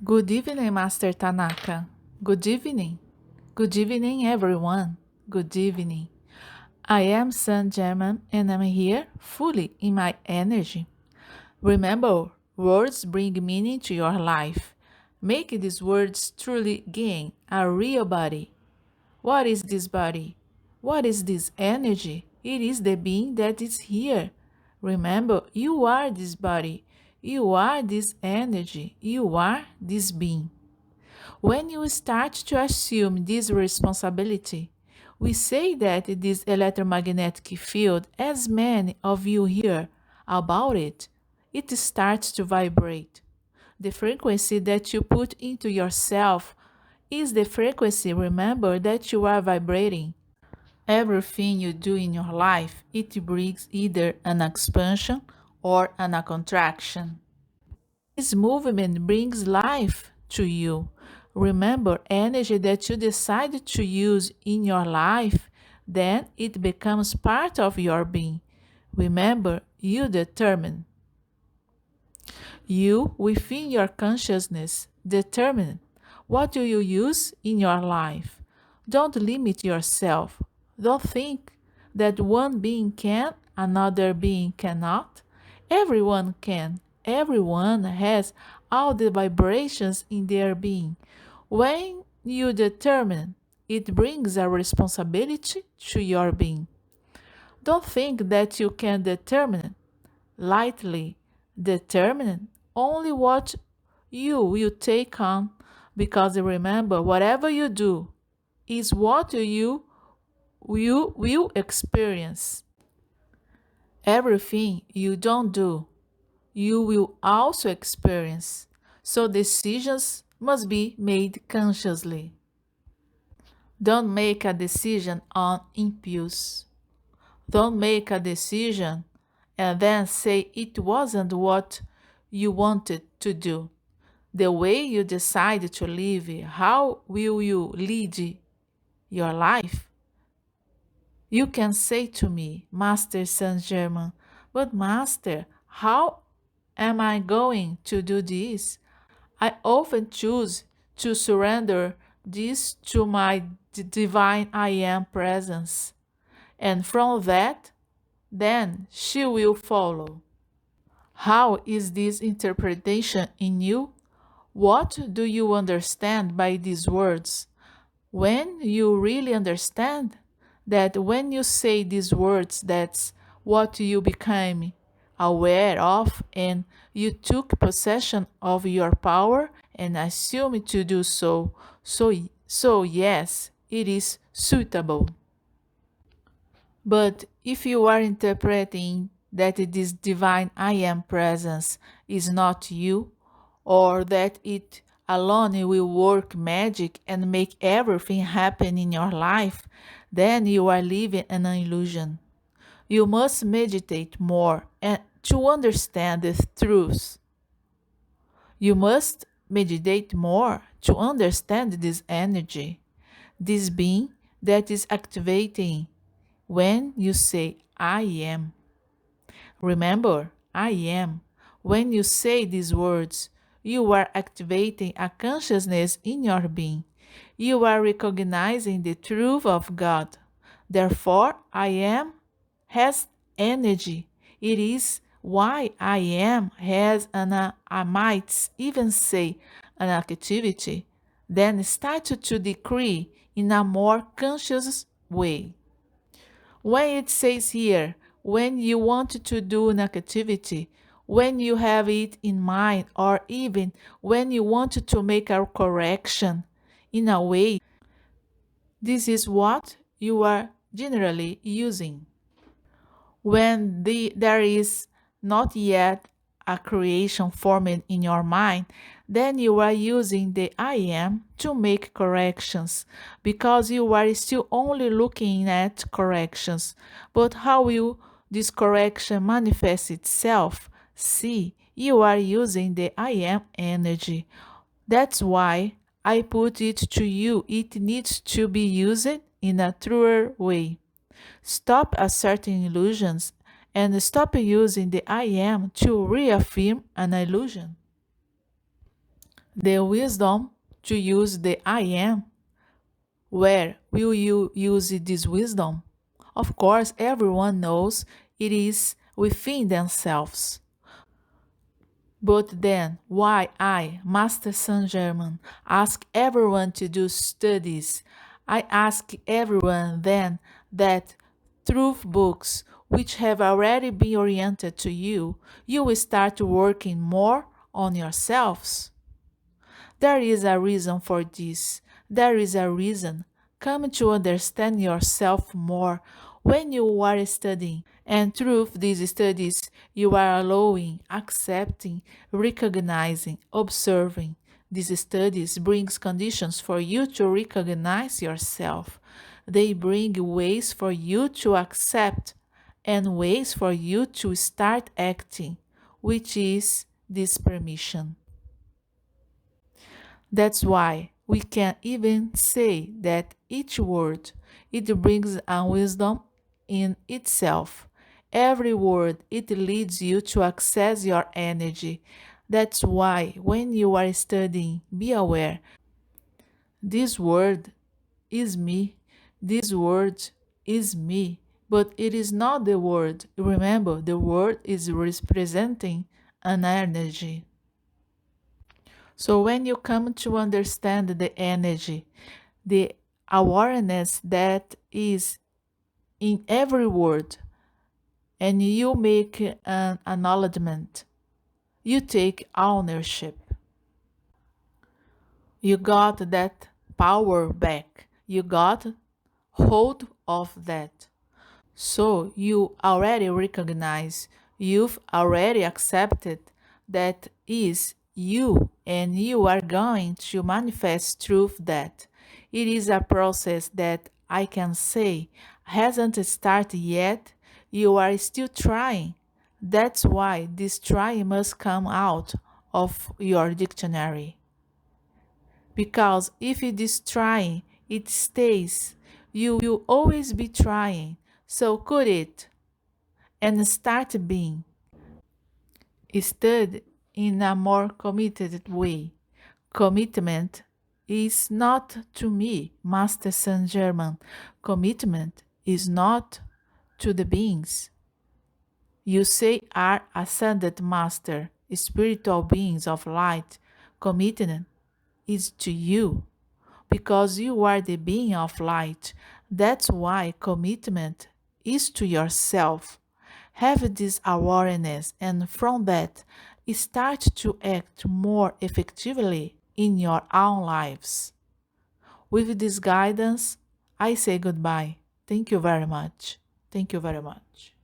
Good evening, Master Tanaka. Good evening. Good evening, everyone. Good evening. I am Saint Germain and I'm here fully in my energy. Remember, words bring meaning to your life. Make these words truly gain a real body. What is this body? What is this energy? It is the being that is here. Remember, you are this body. You are this energy. You are this being. When you start to assume this responsibility, we say that this electromagnetic field, as many of you hear about it, it starts to vibrate. The frequency that you put into yourself is the frequency, remember, that you are vibrating. Everything you do in your life, it brings either an expansion or a contraction. This movement brings life to you. Remember, energy that you decide to use in your life, then it becomes part of your being. Remember, you determine. You, within your consciousness, determine what do you use in your life. Don't limit yourself. Don't think that one being can, another being cannot. Everyone can. Everyone has all the vibrations in their being. When you determine, it brings a responsibility to your being. Don't think that you can determine lightly. Determine only what you will take on, because remember, whatever you do is what you will experience. Everything you don't do, you will also experience. So decisions must be made consciously. Don't make a decision on impulse. Don't make a decision and then say it wasn't what you wanted to do. The way you decide to live, how will you lead your life? You can say to me, Master Saint Germain, but Master, how am I going to do this? I often choose to surrender this to my divine I am presence, and from that, then she will follow. How is this interpretation in you? What do you understand by these words? When you really understand that when you say these words, that's what you became aware of, and you took possession of your power and assume to do so. So yes, it is suitable. But if you are interpreting that this divine I am presence is not you, or that it alone will work magic and make everything happen in your life, then you are living an illusion. You must meditate more and to understand the truth. You must meditate more to understand this energy, this being that is activating when you say I am. Remember, I am. When you say these words, you are activating a consciousness in your being. You are recognizing the truth of God. Therefore, I am has energy. It is why I am has I might even say, an activity. Then start to decree in a more conscious way. When it says here, when you want to do an activity, when you have it in mind, or even when you want to make a correction in a way, this is what you are generally using. When there is not yet a creation formed in your mind, then you are using the I am to make corrections, because you are still only looking at corrections. But how will this correction manifest itself? See, you are using the I am energy. That's why I put it to you. It needs to be used in a truer way. Stop asserting illusions and stop using the I am to reaffirm an illusion. The wisdom to use the I am. Where will you use this wisdom? Of course, everyone knows it is within themselves. But then, why I, Master Saint Germain, ask everyone to do studies? I ask everyone then that through books which have already been oriented to you, you will start working more on yourselves. There is a reason for this. There is a reason. Come to understand yourself more when you are studying. And through these studies, you are allowing, accepting, recognizing, observing. These studies brings conditions for you to recognize yourself. They bring ways for you to accept and ways for you to start acting, which is this permission. That's why we can even say that each word it brings a wisdom in itself. Every word it leads you to access your energy. That's why when you are studying, be aware. This word is me. This word is me. But it is not the word. Remember, the word is representing an energy. So when you come to understand the energy, the awareness that is in every word, and you make an acknowledgement, you take ownership. You got that power back. You got hold of that. So you already recognize, you've already accepted that is you, and you are going to manifest through that. It is a process that I can say hasn't started yet. You are still trying. That's why this try must come out of your dictionary. Because if it is trying, it stays. You will always be trying. So could it and start being. Stood in a more committed way. Commitment is not to me, Master Saint Germain. Commitment is not to the beings. You say are ascended master, spiritual beings of light. Commitment is to you because you are the being of light. That's why commitment is to yourself. Have this awareness, and from that, start to act more effectively in your own lives. With this guidance, I say goodbye. Thank you very much. Thank you very much.